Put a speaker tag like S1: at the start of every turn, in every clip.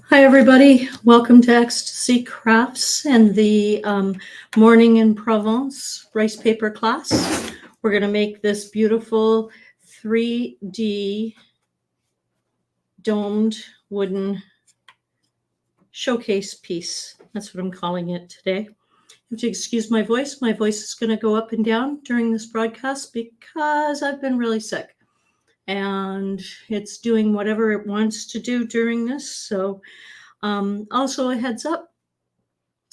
S1: Hi, everybody. Welcome to Ecstasy Crafts and the Morning in Provence rice paper class. We're going to make this beautiful 3D domed wooden showcase piece. That's what I'm calling it today. If you excuse my voice is going to go up and down during this broadcast because I've been really sick. And it's doing whatever it wants to do during this. So also a heads up,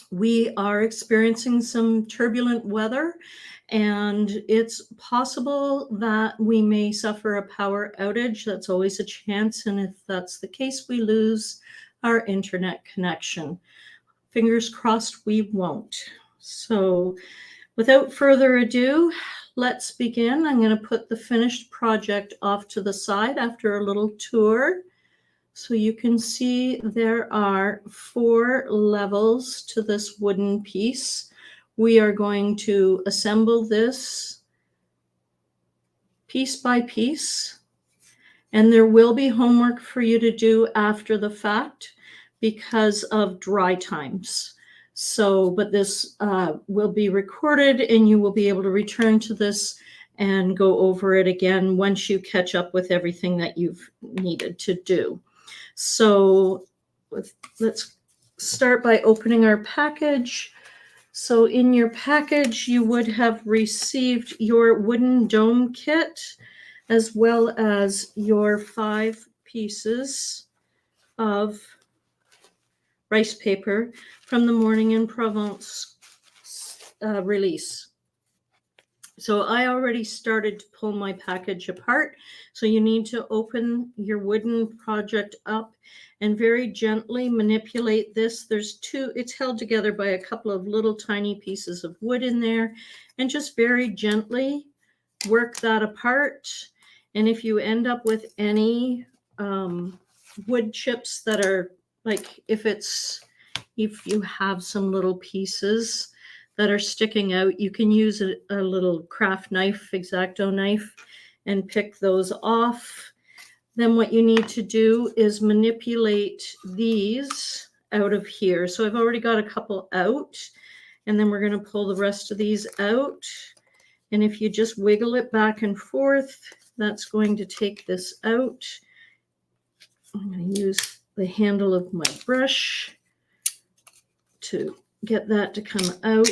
S1: we are experiencing some turbulent weather, and it's possible that we may suffer a power outage. That's always a chance, and if that's the case, we lose our internet connection. Fingers crossed we won't. So without further ado, let's begin. I'm going to put the finished project off to the side after a little tour. So you can see there are 4 levels to this wooden piece. We are going to assemble this piece by piece, and there will be homework for you to do after the fact because of dry times. So, but this will be recorded and you will be able to return to this and go over it again once you catch up with everything that you've needed to do. So let's start by opening our package. So in your package, you would have received your wooden dome kit, as well as your 5 pieces of rice paper from the Morning in Provence release. So I already started to pull my package apart. So you need to open your wooden project up and very gently manipulate this. It's held together by a couple of little tiny pieces of wood in there, and just very gently work that apart. And if you end up with any wood chips that are like, if you have some little pieces that are sticking out, you can use a little craft knife, X-Acto knife, and pick those off. Then what you need to do is manipulate these out of here. So I've already got a couple out, and then we're going to pull the rest of these out. And if you just wiggle it back and forth, that's going to take this out. I'm going to use the handle of my brush to get that to come out.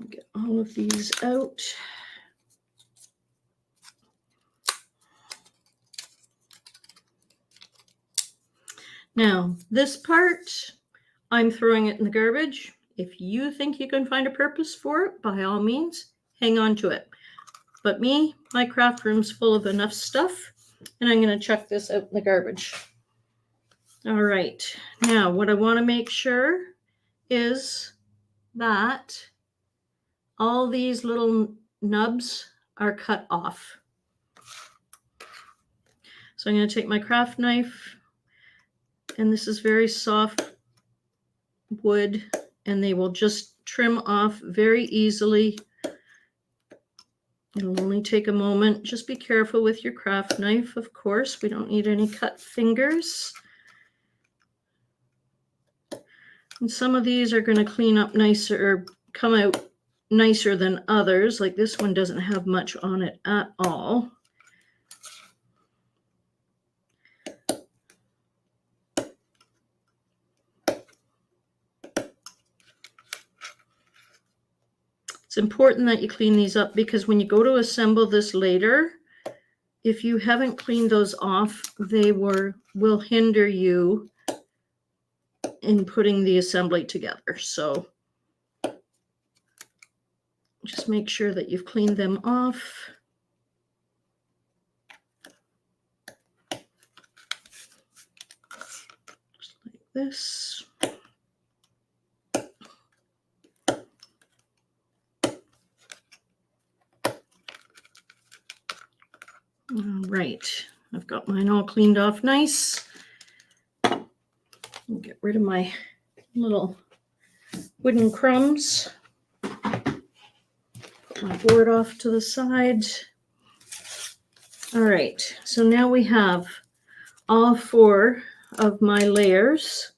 S1: Get all of these out. Now, this part, I'm throwing it in the garbage. If you think you can find a purpose for it, by all means, hang on to it. But me, my craft room's full of enough stuff, and I'm going to chuck this out in the garbage. All right. Now, what I want to make sure is that all these little nubs are cut off. So I'm going to take my craft knife, and this is very soft wood, and they will just trim off very easily. It'll only take a moment. Just be careful with your craft knife, of course. We don't need any cut fingers. And some of these are going to clean up nicer or come out nicer than others. Like this one doesn't have much on it at all. It's important that you clean these up because when you go to assemble this later, if you haven't cleaned those off, they will hinder you in putting the assembly together. So just make sure that you've cleaned them off. Just like this. All right, I've got mine all cleaned off nice. I'll get rid of my little wooden crumbs. Put my board off to the side. All right, so now we have all 4 of my layers.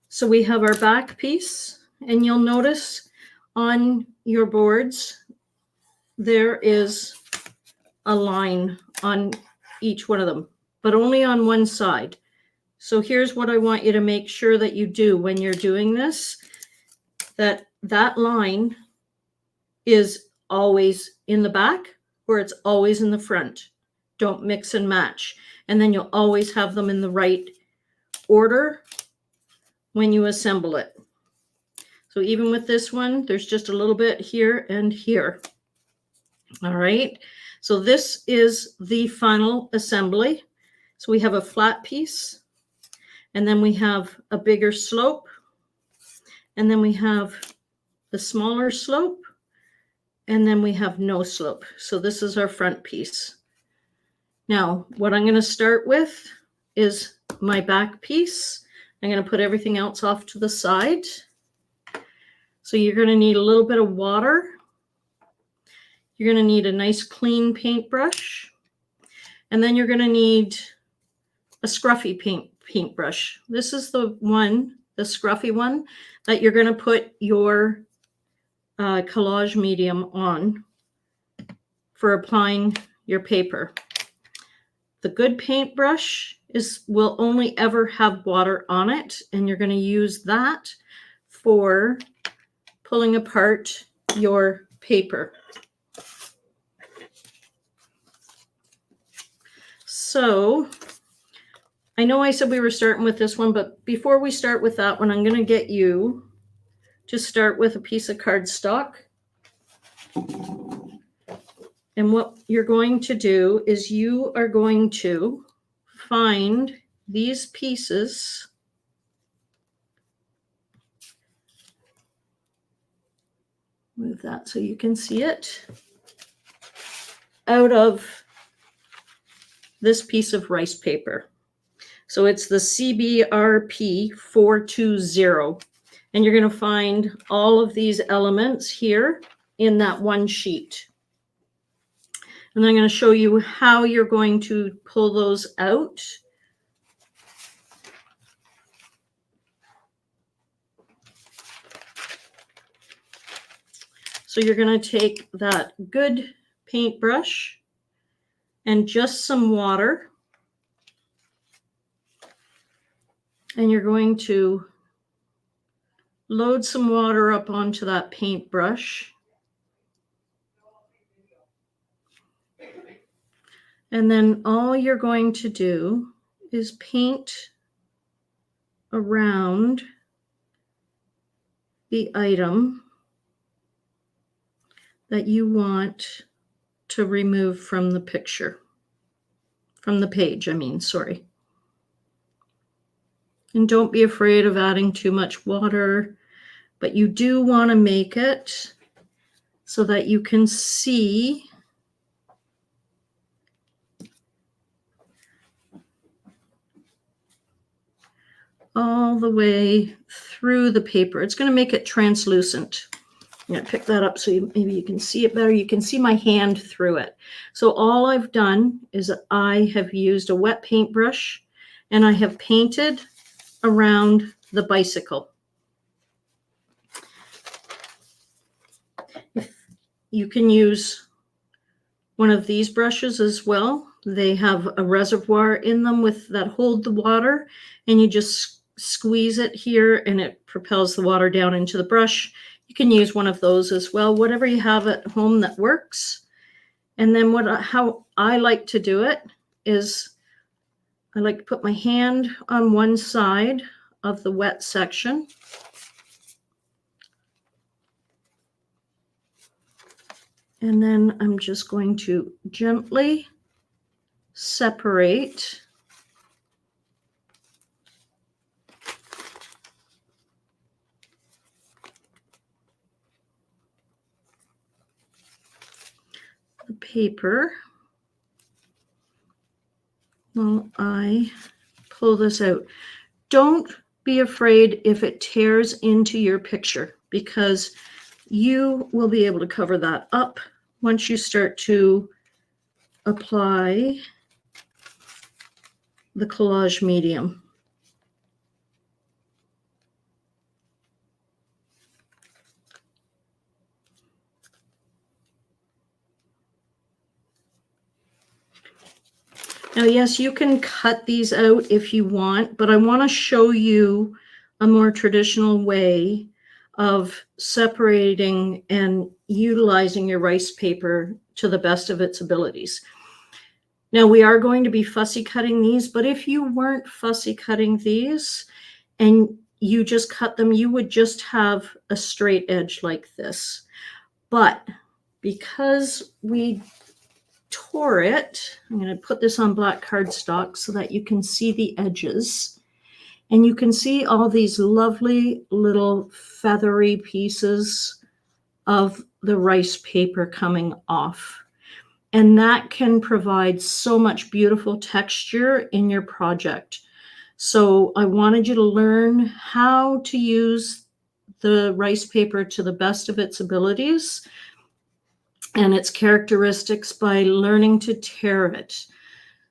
S1: So we have our back piece, and you'll notice on your boards, there is a line on each one of them, but only on one side. So here's what I want you to make sure that you do when you're doing this, that line is always in the back or it's always in the front. Don't mix and match. And then you'll always have them in the right order when you assemble it. So even with this one, there's just a little bit here and here. All right. So this is the final assembly. So we have a flat piece, and then we have a bigger slope, and then we have the smaller slope, and then we have no slope. So this is our front piece. Now, what I'm going to start with is my back piece. I'm going to put everything else off to the side. So you're going to need a little bit of water. You're going to need a nice clean paintbrush. And then you're going to need a scruffy paintbrush. This is the one, the scruffy one, that you're going to put your collage medium on for applying your paper. The good paintbrush will only ever have water on it, and you're going to use that for pulling apart your paper. So I know I said we were starting with this one, but before we start with that one, I'm going to get you to start with a piece of cardstock. And what you're going to do is you are going to find these pieces move that so you can see it out of this piece of rice paper. So it's the CBRP 420. And you're going to find all of these elements here in that one sheet. And I'm going to show you how you're going to pull those out. So you're going to take that good paintbrush and just some water. And you're going to load some water up onto that paintbrush. And then all you're going to do is paint around the item that you want to remove from the picture, from the page, sorry. And don't be afraid of adding too much water, but you do want to make it so that you can see all the way through the paper. It's going to make it translucent. I'm going to pick that up so maybe you can see it better. You can see my hand through it. So all I've done is I have used a wet paintbrush and I have painted around the bicycle. You can use one of these brushes as well. They have a reservoir in them that hold the water, and you just squeeze it here and it propels the water down into the brush. You can use one of those as well, whatever you have at home that works. And then how I like to do it is I like to put my hand on one side of the wet section. And then I'm just going to gently separate the paper while I pull this out. Don't be afraid if it tears into your picture, because you will be able to cover that up once you start to apply the collage medium. Now, yes, you can cut these out if you want, but I want to show you a more traditional way of separating and utilizing your rice paper to the best of its abilities. Now, we are going to be fussy cutting these, but if you weren't fussy cutting these and you just cut them, you would just have a straight edge like this. But because we tore it, I'm going to put this on black cardstock so that you can see the edges. And you can see all these lovely little feathery pieces of the rice paper coming off. And that can provide so much beautiful texture in your project. So I wanted you to learn how to use the rice paper to the best of its abilities and its characteristics by learning to tear it.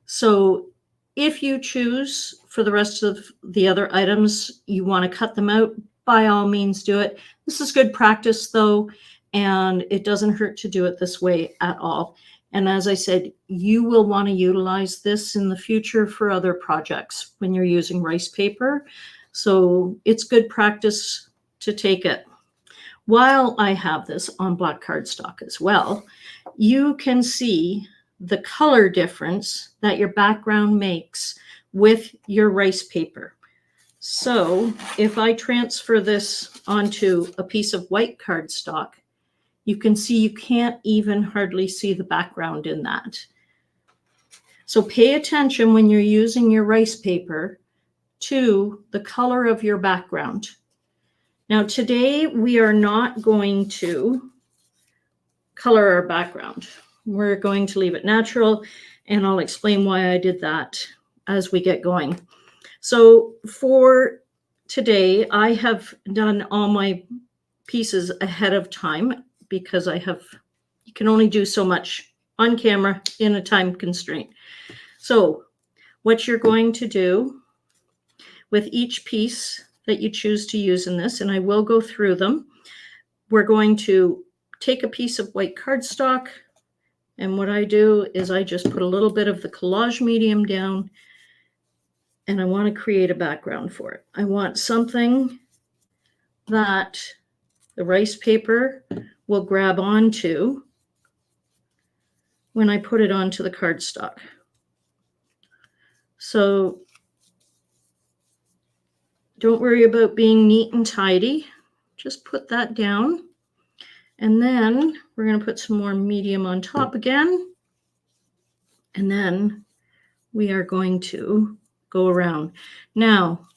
S1: So if you choose for the rest of the other items, you want to cut them out, by all means do it. This is good practice though, and it doesn't hurt to do it this way at all. And as I said, you will want to utilize this in the future for other projects when you're using rice paper. So it's good practice to take it. While I have this on black cardstock as well, you can see the color difference that your background makes with your rice paper. So if I transfer this onto a piece of white cardstock, you can see you can't even hardly see the background in that. So pay attention when you're using your rice paper to the color of your background. Now today we are not going to color our background. We're going to leave it natural, and I'll explain why I did that as we get going. So for today, I have done all my pieces ahead of time because you can only do so much on camera in a time constraint. So what you're going to do with each piece that you choose to use in this, and I will go through them, we're going to take a piece of white cardstock, and what I do is I just put a little bit of the collage medium down, and I want to create a background for it. I want something that the rice paper will grab onto when I put it onto the cardstock. So don't worry about being neat and tidy. Just put that down. And then we're going to put some more medium on top again. And then we are going to go around. Now,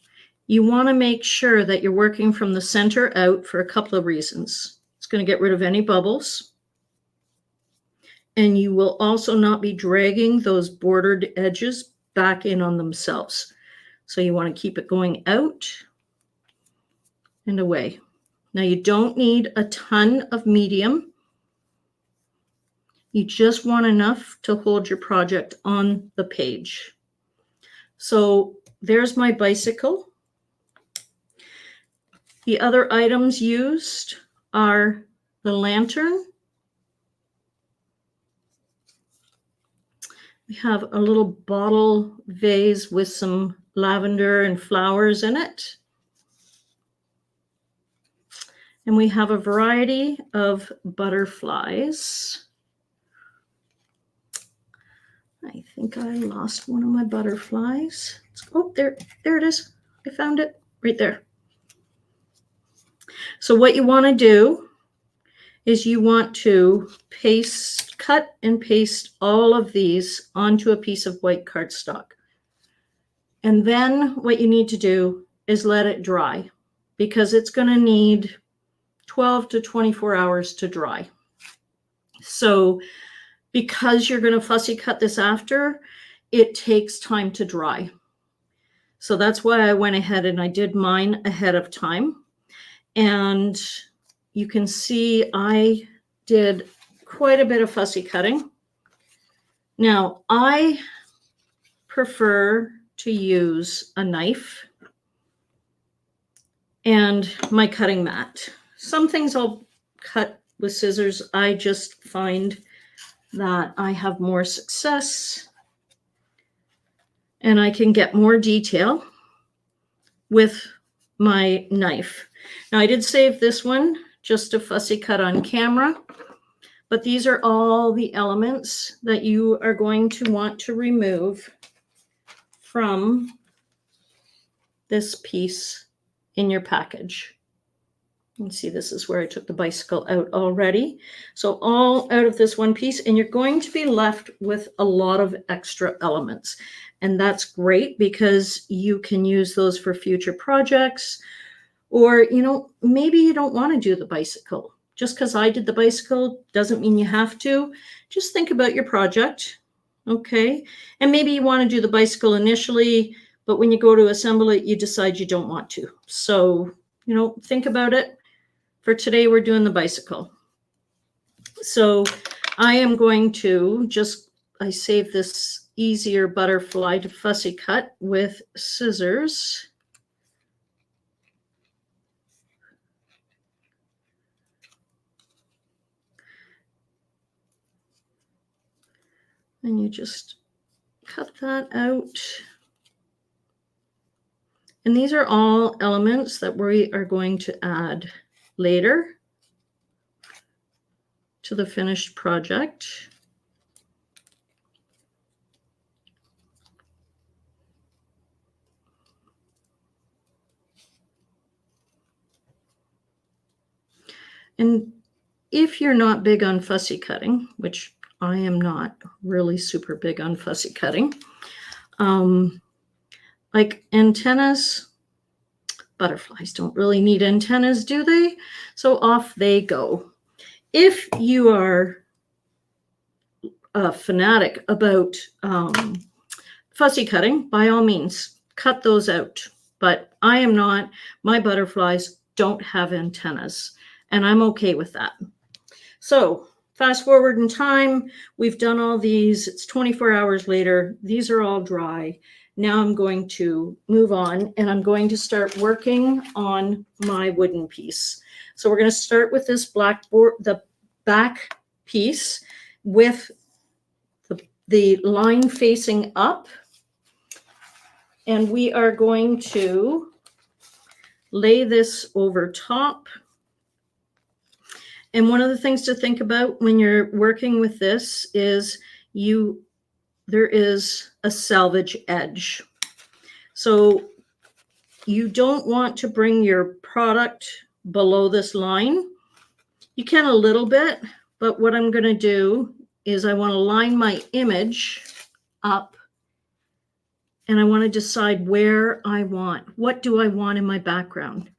S1: you want to make sure that you're working from the center out for a couple of reasons. It's going to get rid of any bubbles. And you will also not be dragging those bordered edges back in on themselves. So you want to keep it going out and away. Now you don't need a ton of medium. You just want enough to hold your project on the page. So there's my bicycle. The other items used are the lantern. We have a little bottle vase with some lavender and flowers in it. And we have a variety of butterflies. I think I lost one of my butterflies. Oh, there it is. I found it right there. So what you want to do is you want to cut and paste all of these onto a piece of white cardstock. And then what you need to do is let it dry, because it's going to need 12 to 24 hours to dry. So because you're going to fussy cut this after, it takes time to dry. So that's why I went ahead and I did mine ahead of time. And you can see I did quite a bit of fussy cutting. Now, I prefer to use a knife and my cutting mat. Some things I'll cut with scissors. I just find that I have more success and I can get more detail with my knife. Now, I did save this one just to fussy cut on camera, but these are all the elements that you are going to want to remove from this piece in your package. You can see this is where I took the bicycle out already. So all out of this one piece, and you're going to be left with a lot of extra elements. And that's great because you can use those for future projects, or, you know, maybe you don't want to do the bicycle. Just because I did the bicycle doesn't mean you have to. Just think about your project, okay? And maybe you want to do the bicycle initially, but when you go to assemble it, you decide you don't want to. So, you know, think about it. For today, we're doing the bicycle. So I am going to I saved this easier butterfly to fussy cut with scissors. And you just cut that out. And these are all elements that we are going to add later to the finished project. And if you're not big on fussy cutting, which I am not really super big on fussy cutting, like antennas, butterflies don't really need antennas, do they? So off they go. If you are a fanatic about fussy cutting, by all means, cut those out. But I am not. My butterflies don't have antennas, and I'm okay with that. So fast forward in time, we've done all these. It's 24 hours later. These are all dry. Now I'm going to move on, and I'm going to start working on my wooden piece. So we're going to start with this blackboard, the back piece with the line facing up. And we are going to lay this over top. And one of the things to think about when you're working with this is there is a salvage edge. So you don't want to bring your product below this line. You can a little bit, but what I'm going to do is I want to line my image up, and I want to decide what do I want in my background?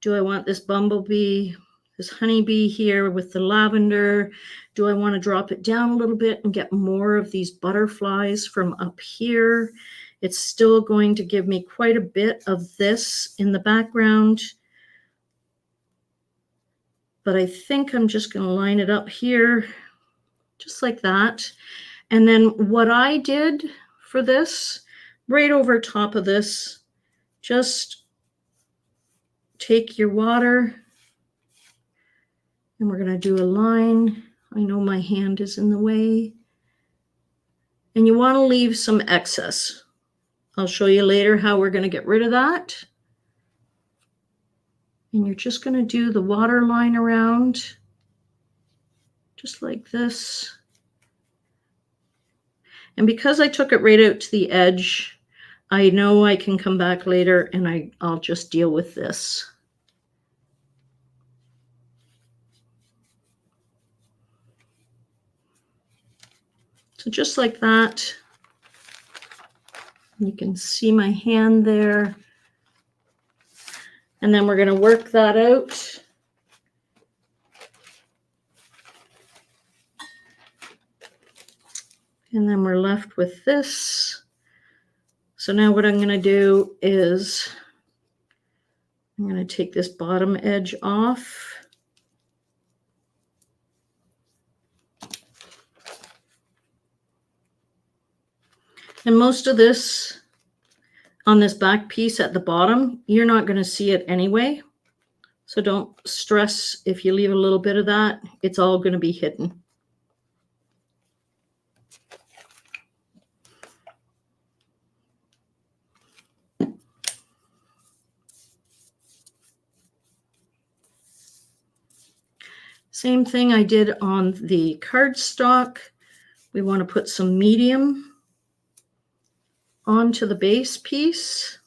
S1: Do I want this bumblebee, this honeybee here with the lavender? Do I want to drop it down a little bit and get more of these butterflies from up here? It's still going to give me quite a bit of this in the background. But I think I'm just going to line it up here, just like that. And then what I did for this, right over top of this, just take your water, and we're going to do a line. I know my hand is in the way. And you want to leave some excess. I'll show you later how we're going to get rid of that. And you're just going to do the water line around, just like this. And because I took it right out to the edge, I know I can come back later and I'll just deal with this. So just like that. You can see my hand there. And then we're going to work that out. And then we're left with this. So now what I'm going to do is I'm going to take this bottom edge off. And most of this on this back piece at the bottom, you're not going to see it anyway. So don't stress if you leave a little bit of that. It's all going to be hidden. Same thing I did on the cardstock. We want to put some medium onto the base piece.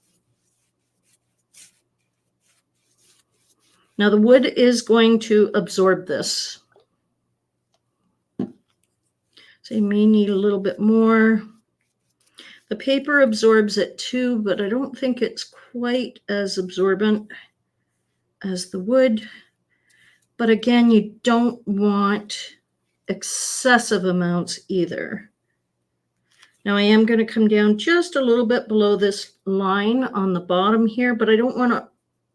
S1: Now the wood is going to absorb this. So you may need a little bit more. The paper absorbs it too, but I don't think it's quite as absorbent as the wood. But again, you don't want excessive amounts either. Now I am going to come down just a little bit below this line on the bottom here, but I don't want to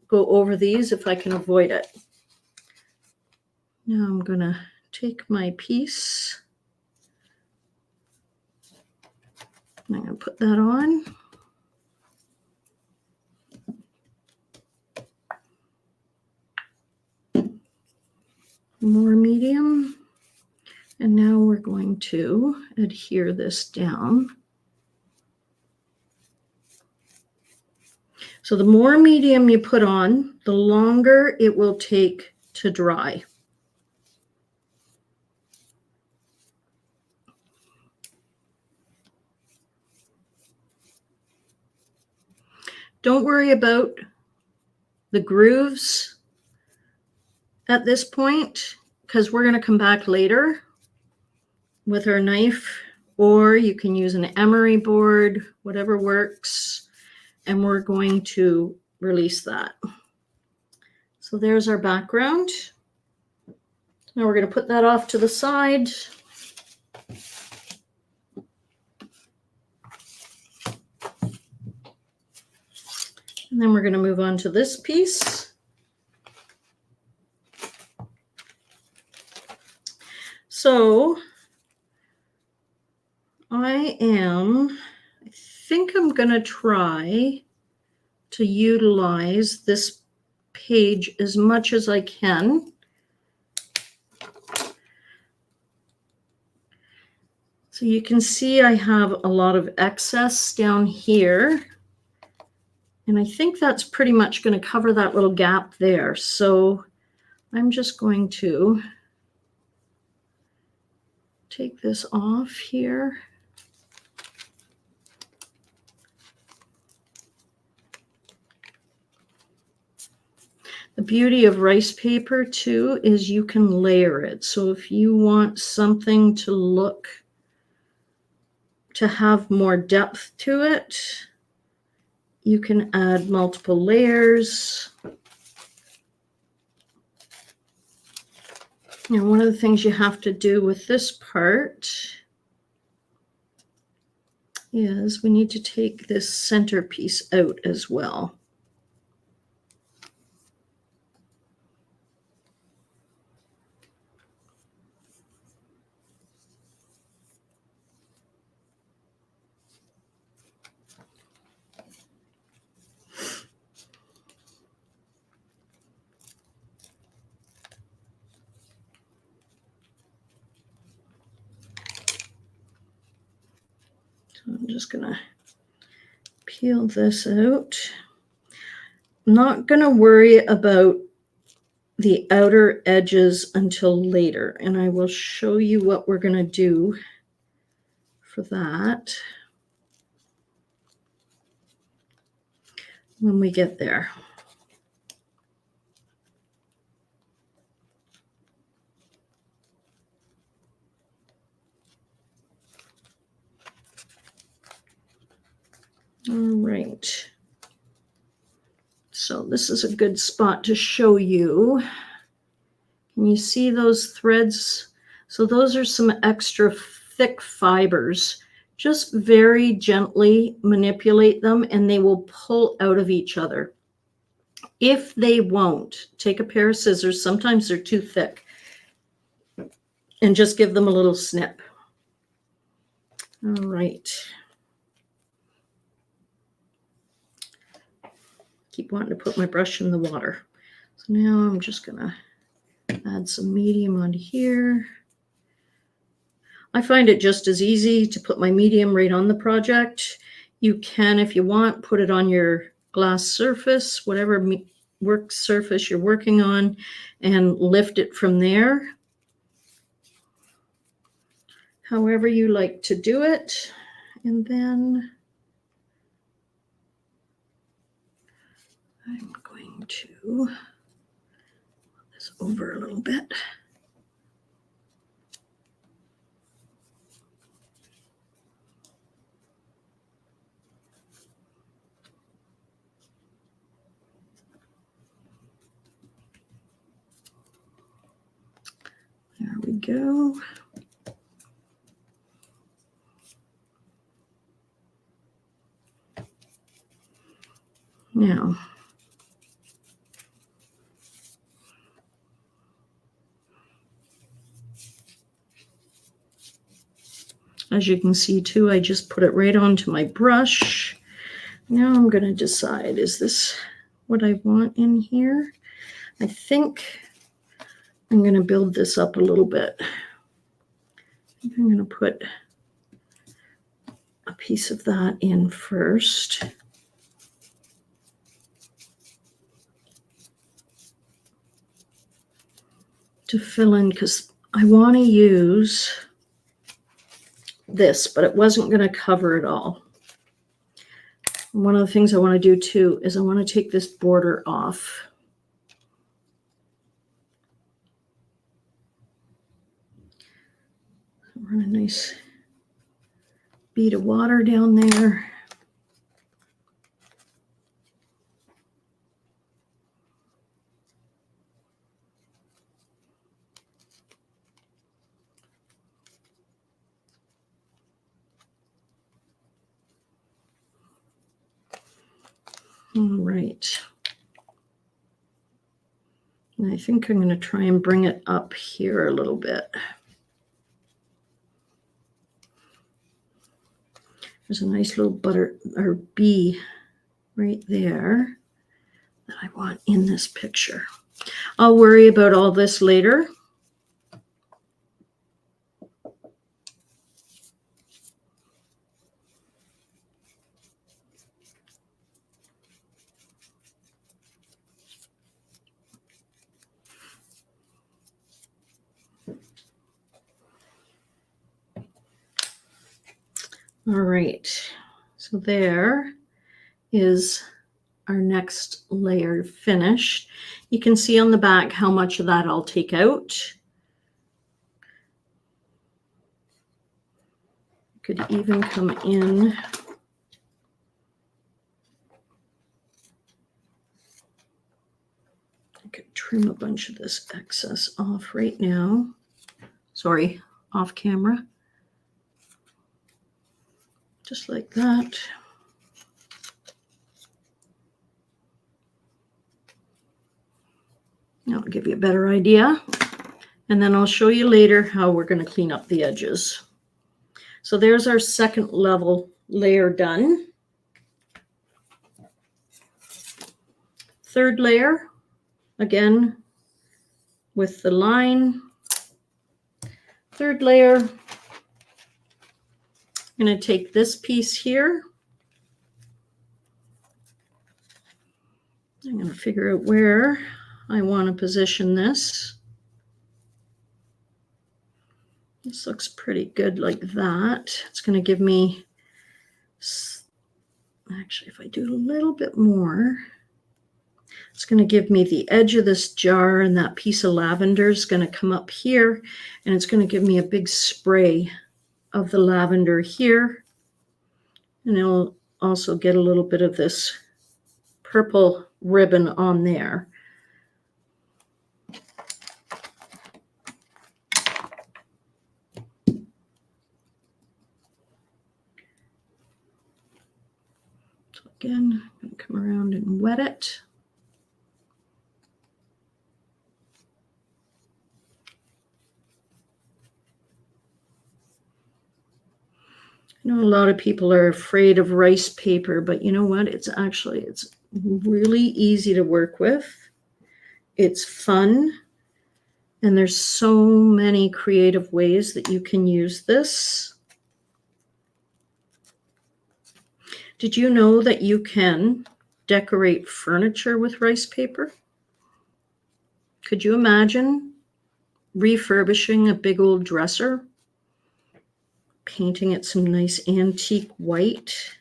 S1: go over these if I can avoid it. Now I'm going to take my piece. I'm going to put that on. More medium. And now we're going to adhere this down. So the more medium you put on, the longer it will take to dry. Don't worry about the grooves at this point, because we're going to come back later with our knife, or you can use an emery board, whatever works. And we're going to release that. So there's our background. Now we're going to put that off to the side. And then we're going to move on to this piece. So I think I'm going to try to utilize this page as much as I can. So you can see I have a lot of excess down here. And I think that's pretty much going to cover that little gap there. So I'm just going to take this off here. The beauty of rice paper too is you can layer it. So if you want something to have more depth to it, you can add multiple layers. Now, one of the things you have to do with this part is we need to take this centerpiece out as well. I'm just going to peel this out. I'm not going to worry about the outer edges until later, and I will show you what we're going to do for that when we get there. All right. So this is a good spot to show you. Can you see those threads? So those are some extra thick fibers. Just very gently manipulate them and they will pull out of each other. If they won't, take a pair of scissors. Sometimes they're too thick. And just give them a little snip. All right. keep wanting to put my brush in the water. So now I'm just going to add some medium onto here. I find it just as easy to put my medium right on the project. You can, if you want, put it on your glass surface, whatever work surface you're working on, and lift it from there. However you like to do it. And then I'm going to move this over a little bit. There we go. Now, as you can see too, I just put it right onto my brush. Now I'm going to decide, is this what I want in here? I think I'm going to build this up a little bit. I think I'm going to put a piece of that in first. To fill in, because I want to use this, but it wasn't going to cover it all. One of the things I want to do too is I want to take this border off. Run a nice bead of water down there. All right. And I think I'm going to try and bring it up here a little bit. There's a nice little butter or bee right there that I want in this picture. I'll worry about all this later. All right, so there is our next layer finished. You can see on the back how much of that I'll take out. Could even come in. I could trim a bunch of this excess off right now. Sorry, off camera. Just like that. That'll give you a better idea. And then I'll show you later how we're going to clean up the edges. So there's our second level layer done. Third layer, again, with the line. Third layer, I'm going to take this piece here. I'm going to figure out where I want to position this. This looks pretty good like that. It's going to give me, actually, if I do a little bit more, it's going to give me the edge of this jar, and that piece of lavender is going to come up here, and it's going to give me a big spray of the lavender here. And it'll also get a little bit of this purple ribbon on there. So again, I'm going to come around and wet it. I know a lot of people are afraid of rice paper, but you know what? It's Really easy to work with. It's fun. And there's so many creative ways that you can use this. Did you know that you can decorate furniture with rice paper? Could you imagine refurbishing a big old dresser, painting it some nice antique white,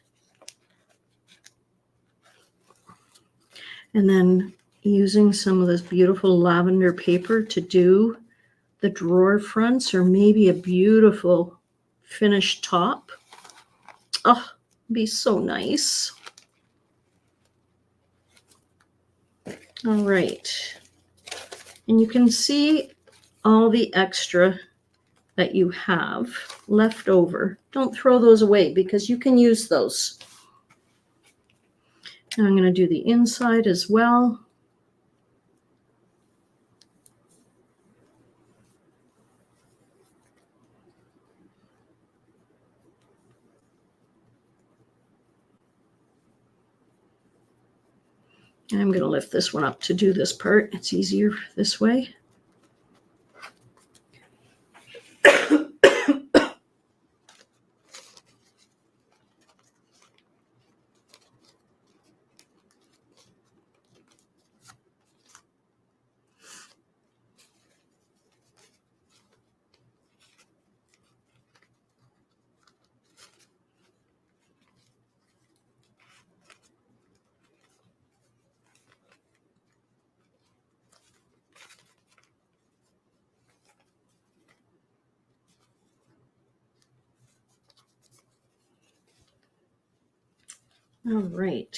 S1: and then using some of this beautiful lavender paper to do the drawer fronts, or maybe a beautiful finished top? Oh, be so nice. All right. And you can see all the extra that you have left over. Don't throw those away because you can use those. Now I'm going to do the inside as well. And I'm going to lift this one up to do this part. It's easier this way. All right.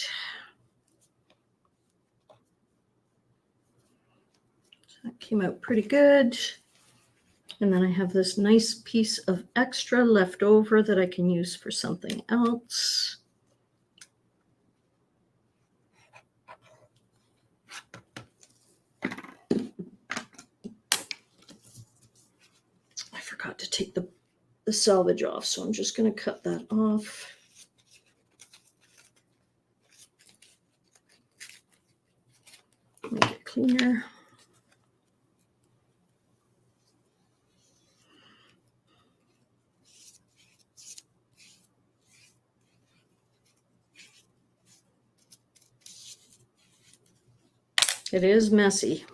S1: So that came out pretty good. And then I have this nice piece of extra left over that I can use for something else. I forgot to take the selvage off, so I'm just going to cut that off. Make it cleaner. It is messy,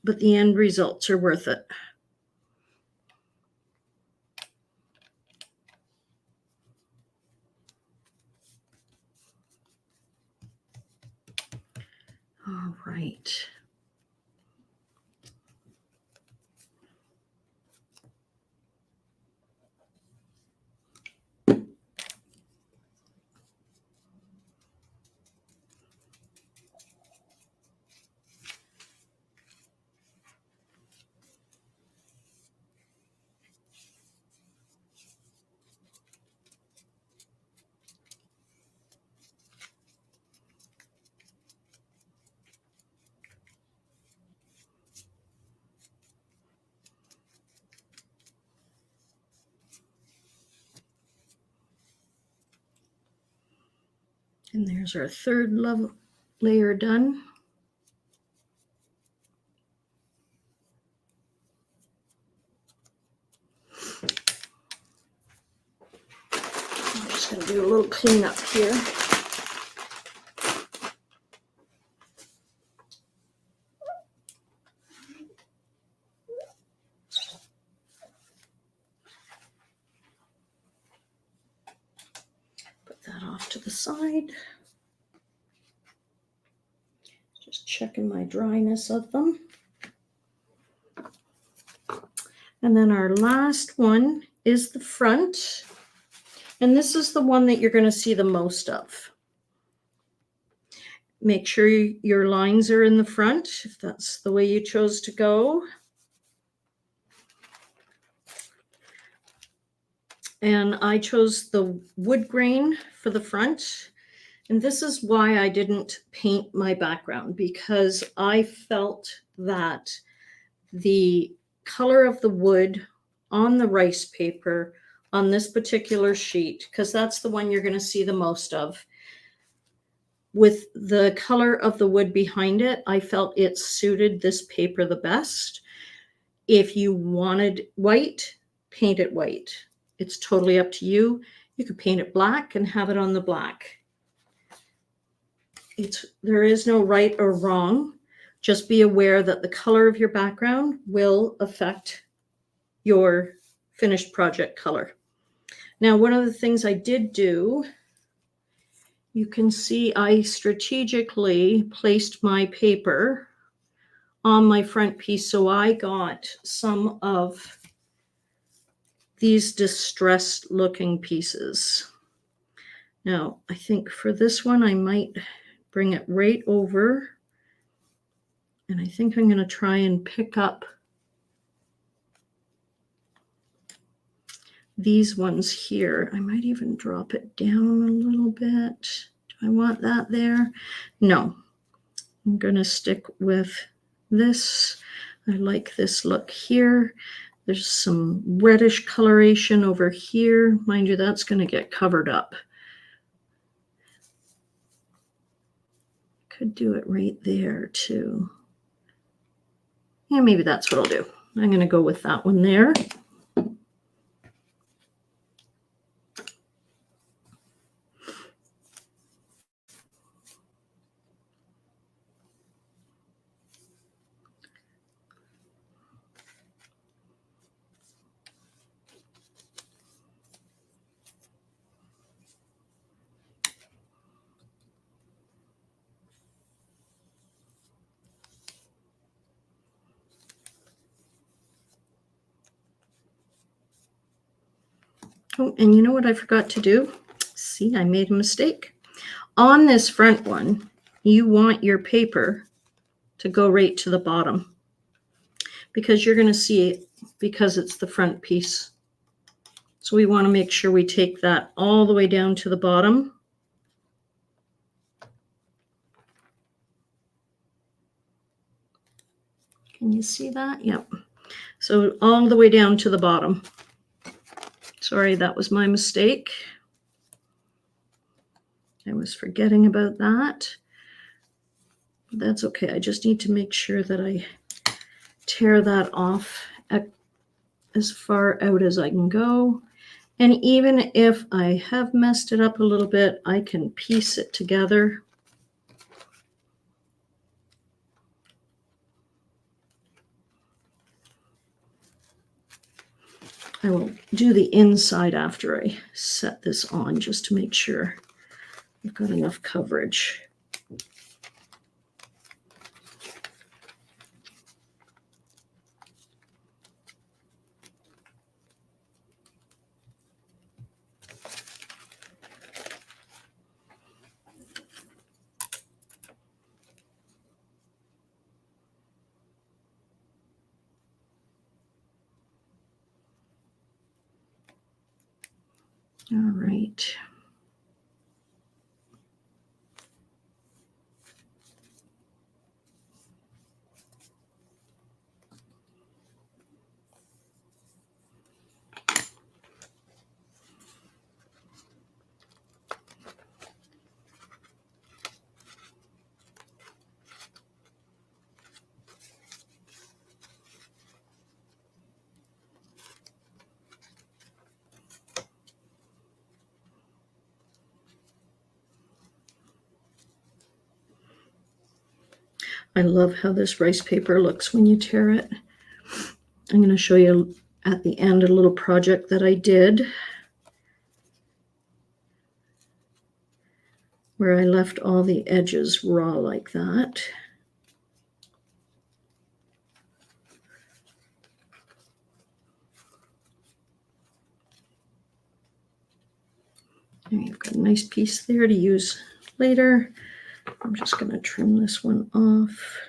S1: but the end results are worth it. All right. And there's our third layer done. I'm just going to do a little cleanup here. Put that off to the side. Just checking my dryness of them. And then our last one is the front. And this is the one that you're going to see the most of. Make sure your lines are in the front, if that's the way you chose to go. And I chose the wood grain for the front. And this is why I didn't paint my background, because I felt that the color of the wood on the rice paper on this particular sheet, because that's the one you're going to see the most of, with the color of the wood behind it, I felt it suited this paper the best. If you wanted white, paint it white. It's totally up to you. You could paint it black and have it on the black. There is no right or wrong. Just be aware that the color of your background will affect your finished project color. Now, one of the things I did do, you can see I strategically placed my paper on my front piece. So I got some of these distressed looking pieces. Now, I think for this one, I might bring it right over. And I think I'm going to try and pick up these ones here. I might even drop it down a little bit. Do I want that there? No. I'm going to stick with this. I like this look here. There's some reddish coloration over here. Mind you, that's going to get covered up. Could do it right there too. Yeah, maybe that's what I'll do. I'm going to go with that one there. Oh, and you know what I forgot to do? See, I made a mistake. On this front one, you want your paper to go right to the bottom because you're going to see it because it's the front piece. So we want to make sure we take that all the way down to the bottom. Can you see that? Yep. So all the way down to the bottom. Sorry, that was my mistake. I was forgetting about that. But that's okay. I just need to make sure that I tear that off as far out as I can go. And even if I have messed it up a little bit, I can piece it together. I will do the inside after I set this on just to make sure I've got enough coverage. All right. I love how this rice paper looks when you tear it. I'm going to show you at the end a little project that I did where I left all the edges raw like that. And you've got a nice piece there to use later. I'm just going to trim this one off.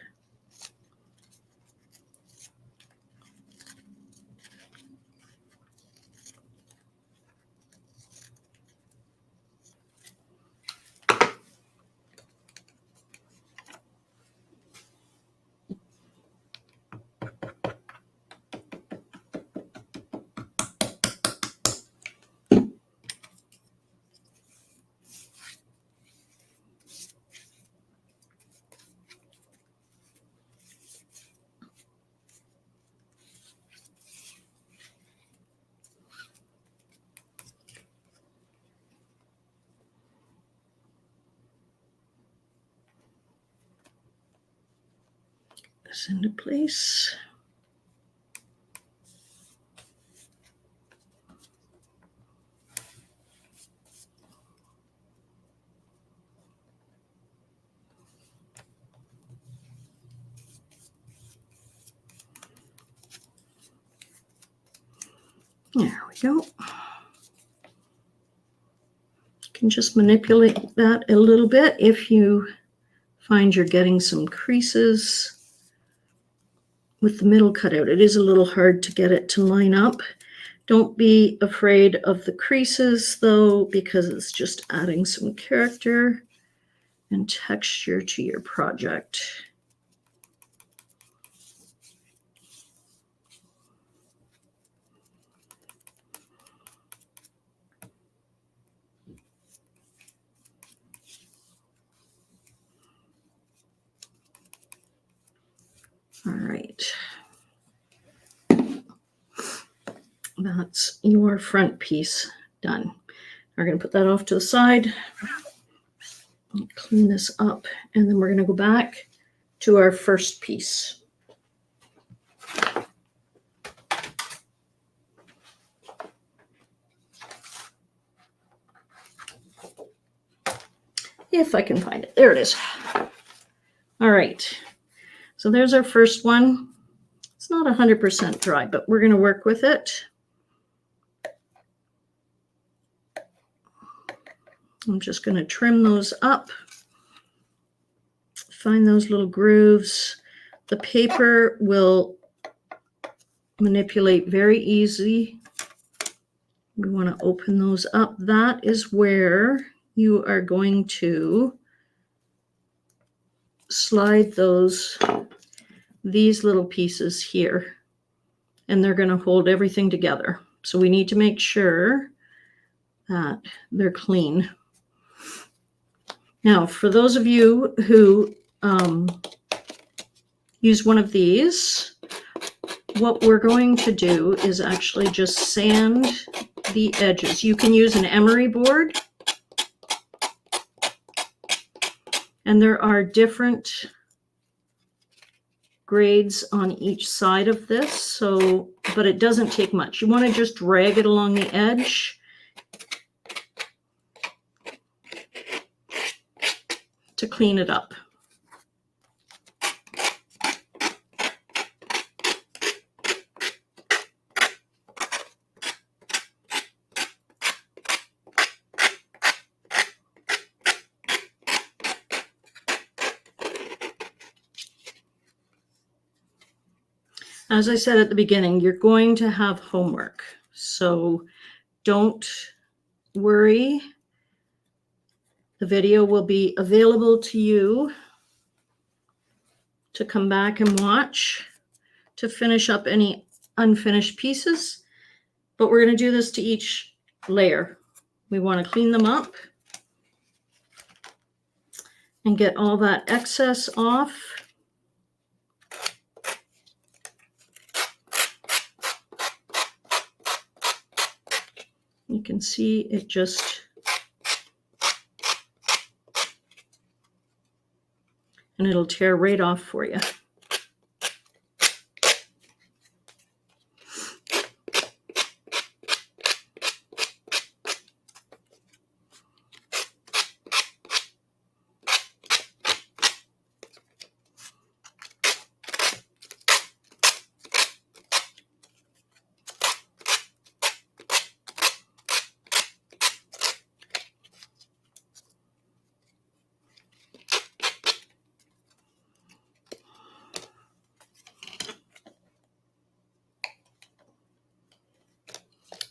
S1: this into place. There we go. You can just manipulate that a little bit if you find you're getting some creases with the middle cutout. It is a little hard to get it to line up. Don't be afraid of the creases though, because it's just adding some character and texture to your project. All right. That's your front piece done. We're going to put that off to the side, clean this up, and then we're going to go back to our first piece. If I can find it. There it is. All right. So there's our first one. It's not 100% dry, but we're going to work with it. I'm just going to trim those up. Find those little grooves. The paper will manipulate very easy. We want to open those up. That is where you are going to slide these little pieces here, and they're going to hold everything together. So we need to make sure that they're clean. Now, for those of you who use one of these, what we're going to do is actually just sand the edges. You can use an emery board, and there are different grades on each side of this, but it doesn't take much. You want to just drag it along the edge to clean it up. As I said at the beginning, you're going to have homework, so don't worry. The video will be available to you to come back and watch to finish up any unfinished pieces, but we're going to do this to each layer. We want to clean them up and get all that excess off. You can see it just, and it'll tear right off for you.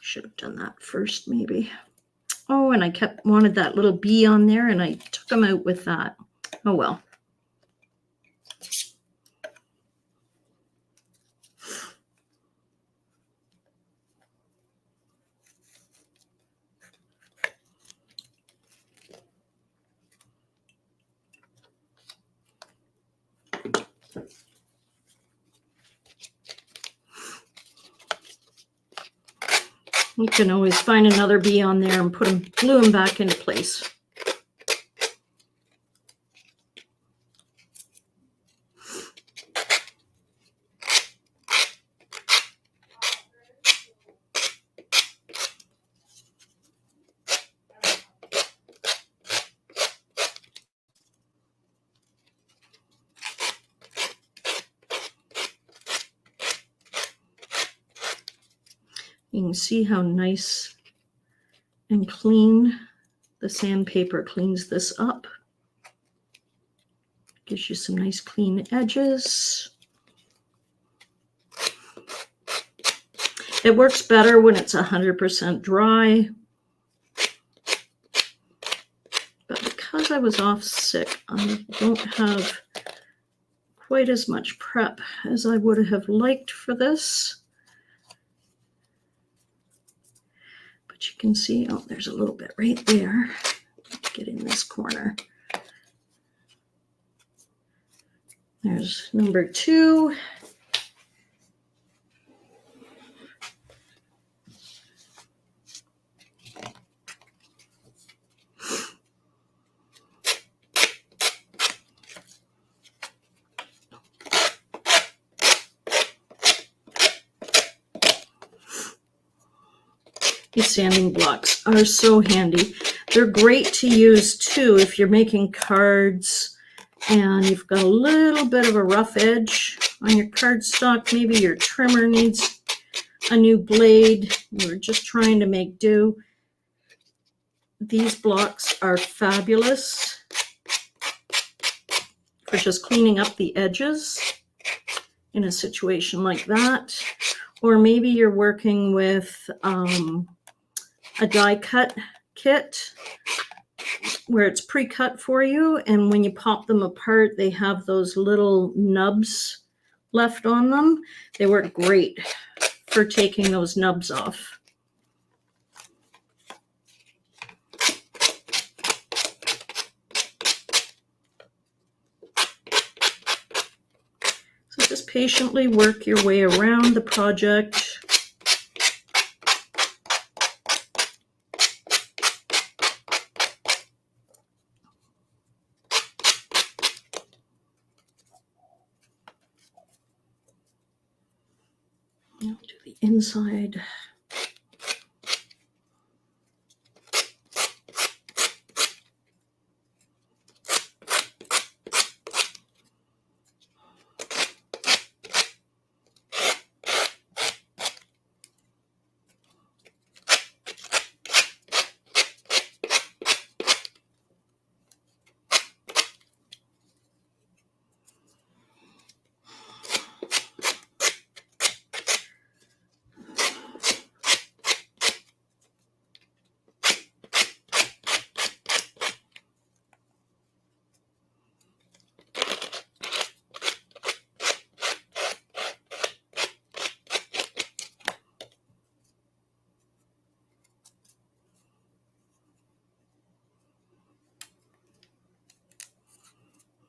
S1: Should have done that first, maybe. Oh, and I wanted that little bee on there, and I took them out with that. Oh well. You can always find another bee on there and glue them back into place. You can see how nice and clean the sandpaper cleans this up. Gives you some nice clean edges. It works better when it's 100% dry. But because I was off sick, I don't have quite as much prep as I would have liked for this. But you can see, oh, there's a little bit right there. Get in this corner. There's number 2. These sanding blocks are so handy. They're great to use too if you're making cards and you've got a little bit of a rough edge on your cardstock. Maybe your trimmer needs a new blade. You're just trying to make do. These blocks are fabulous for just cleaning up the edges in a situation like that. Or maybe you're working with a die cut kit where it's pre-cut for you, and when you pop them apart, they have those little nubs left on them. They work great for taking those nubs off. So just patiently work your way around the project. Now do the inside.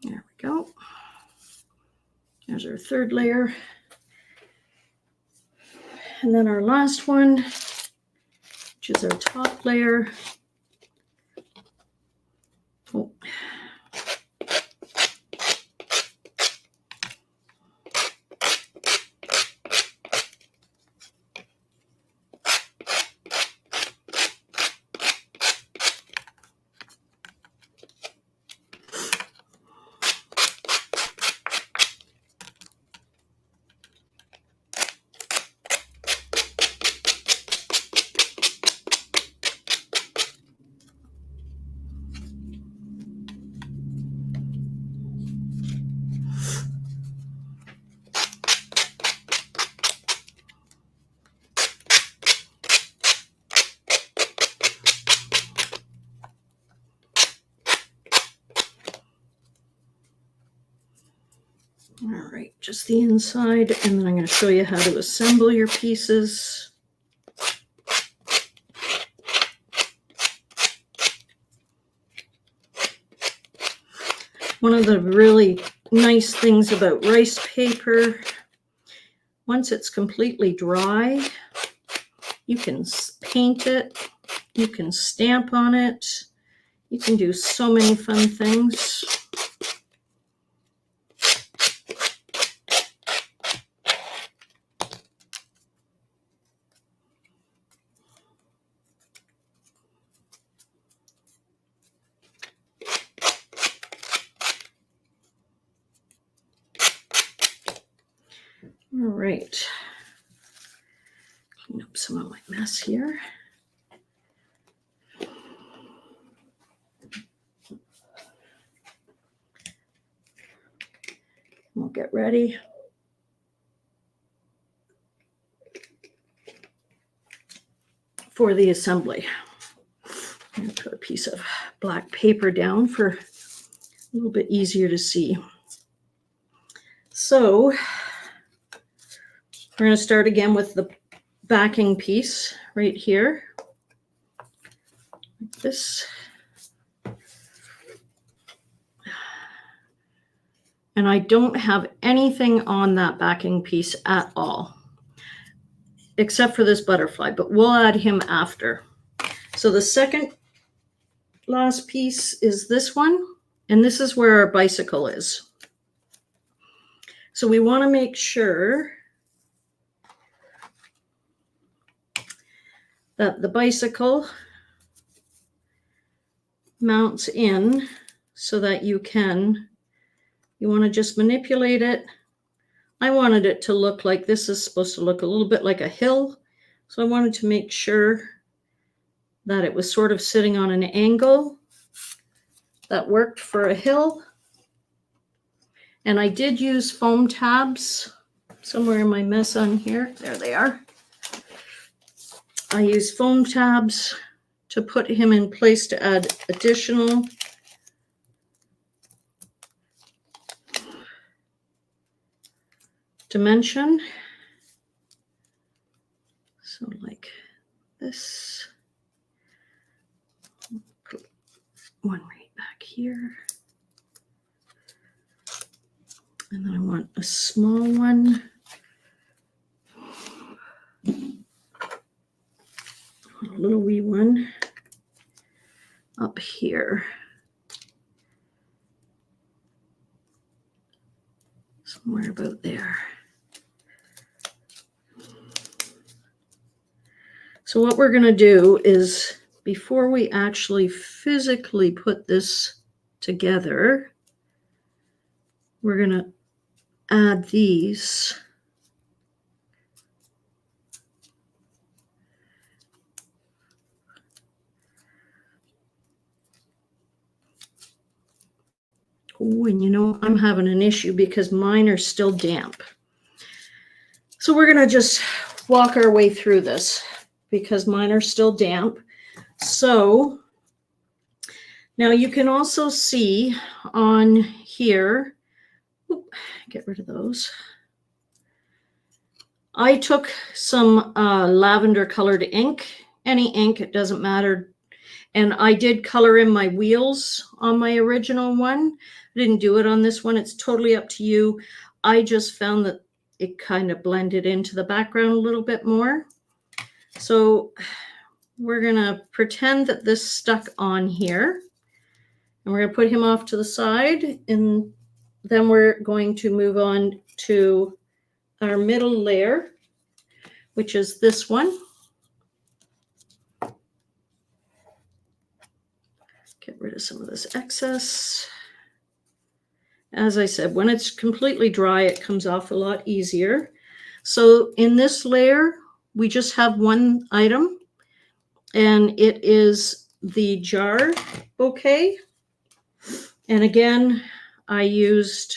S1: There we go. There's our third layer. And then our last one, which is our top layer. Oh. All right, just the inside, and then I'm going to show you how to assemble your pieces. One of the really nice things about rice paper, once it's completely dry, you can paint it, you can stamp on it, you can do so many fun things. All right, Clean up some of my mess here. We'll get ready. For the assembly. I'm going to put a piece of black paper down for a little bit easier to see. So we're going to start again with the backing piece right here, like this. And I don't have anything on that backing piece at all, except for this butterfly, but we'll add him after. So the second last piece is this one, and this is where our bicycle is. So we want to make sure that the bicycle mounts in so that you want to just manipulate it. I wanted it to look like, this is supposed to look a little bit like a hill. So I wanted to make sure that it was sort of sitting on an angle that worked for a hill. And I did use foam tabs somewhere in my mess on here. There they are. I used foam tabs to put him in place to add additional dimension. So like this. Put one right back here. And then I want a small one. A little wee one up here. Somewhere about there. So what we're going to do is, before we actually physically put this together, we're going to add these. Oh, and you know, I'm having an issue because mine are still damp. So we're going to just walk our way through this because mine are still damp. So now you can also see on here, get rid of those. I took some lavender colored ink, any ink, it doesn't matter. And I did color in my wheels on my original one. I didn't do it on this one. It's totally up to you. I just found that it kind of blended into the background a little bit more. So we're going to pretend that this stuck on here. And we're going to put him off to the side. And then we're going to move on to our middle layer, which is this one. Get rid of some of this excess. As I said, when it's completely dry, it comes off a lot easier. So in this layer, we just have one item, and it is the jar bouquet. And again, I used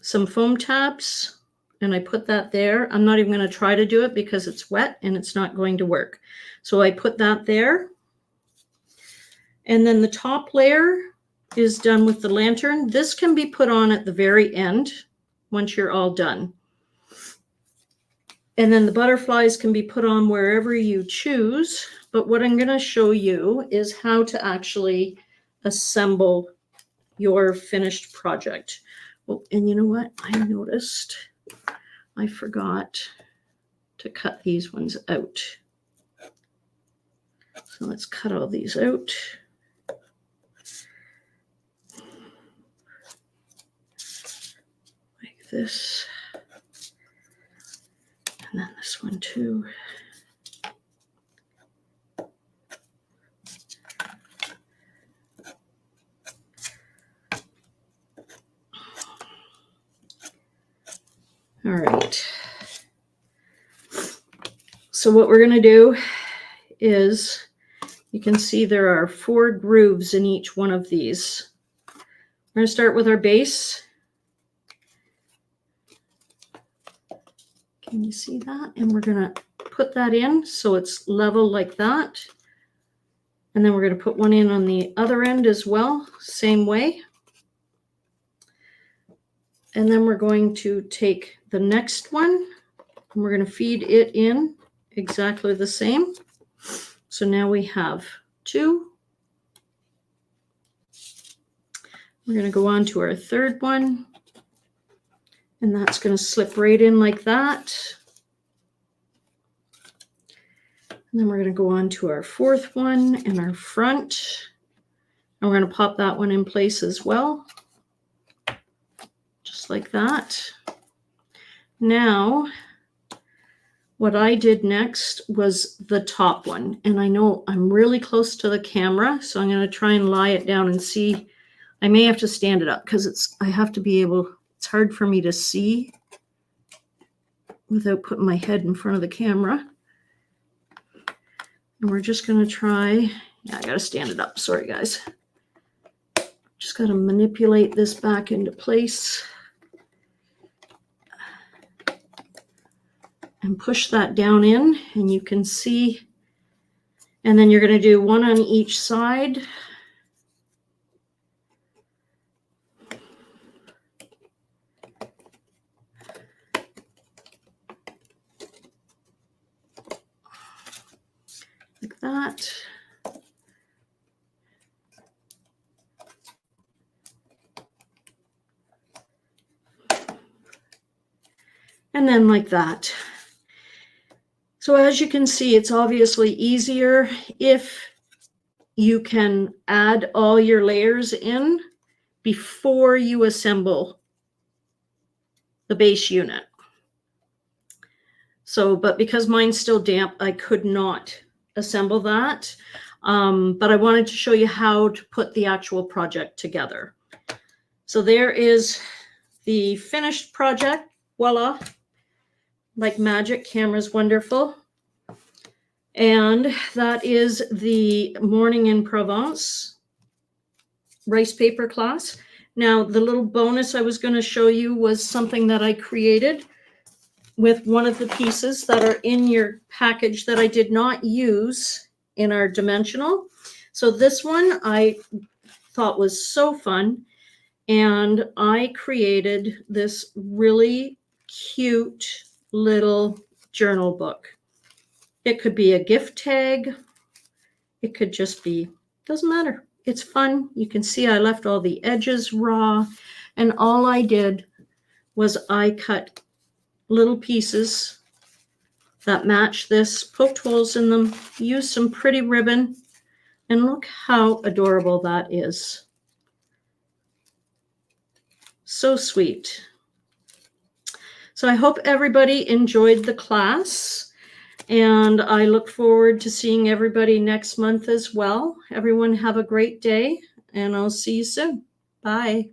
S1: some foam tabs, and I put that there. I'm not even going to try to do it because it's wet and it's not going to work. So I put that there. And then the top layer is done with the lantern. This can be put on at the very end once you're all done. And then the butterflies can be put on wherever you choose. But what I'm going to show you is how to actually assemble your finished project. Oh, and you know what? I noticed I forgot to cut these ones out. So let's cut all these out. Like this. And then this one too. All right. So what we're going to do is, you can see there are 4 grooves in each one of these. We're going to start with our base. Can you see that? And we're going to put that in so it's level like that. And then we're going to put one in on the other end as well, same way. And then we're going to take the next one and we're going to feed it in exactly the same. So now we have 2. We're going to go on to our third one. And that's going to slip right in like that. And then we're going to go on to our 4th one and our front. And we're going to pop that one in place as well. Just like that. Now, what I did next was the top one. And I know I'm really close to the camera, so I'm going to try and lie it down and see. I may have to stand it up because I have to be able, it's hard for me to see without putting my head in front of the camera. And we're just going to try, yeah, I got to stand it up. Sorry, guys. Just got to manipulate this back into place. And push that down in, and you can see, and then you're going to do one on each side. Like that. And then like that. So as you can see, it's obviously easier if you can add all your layers in before you assemble the base unit. So, but because mine's still damp, I could not assemble that. But I wanted to show you how to put the actual project together. So there is the finished project. Voila. Like magic, camera's wonderful. And that is the Morning in Provence rice paper class. Now, the little bonus I was going to show you was something that I created with one of the pieces that are in your package that I did not use in our dimensional. So this one I thought was so fun. And I created this really cute little journal book. It could be a gift tag. It could just be, doesn't matter. It's fun. You can see I left all the edges raw. And all I did was I cut little pieces that match this, poked holes in them, used some pretty ribbon. And look how adorable that is. So sweet. So I hope everybody enjoyed the class, and I look forward to seeing everybody next month as well. Everyone have a great day, and I'll see you soon. Bye.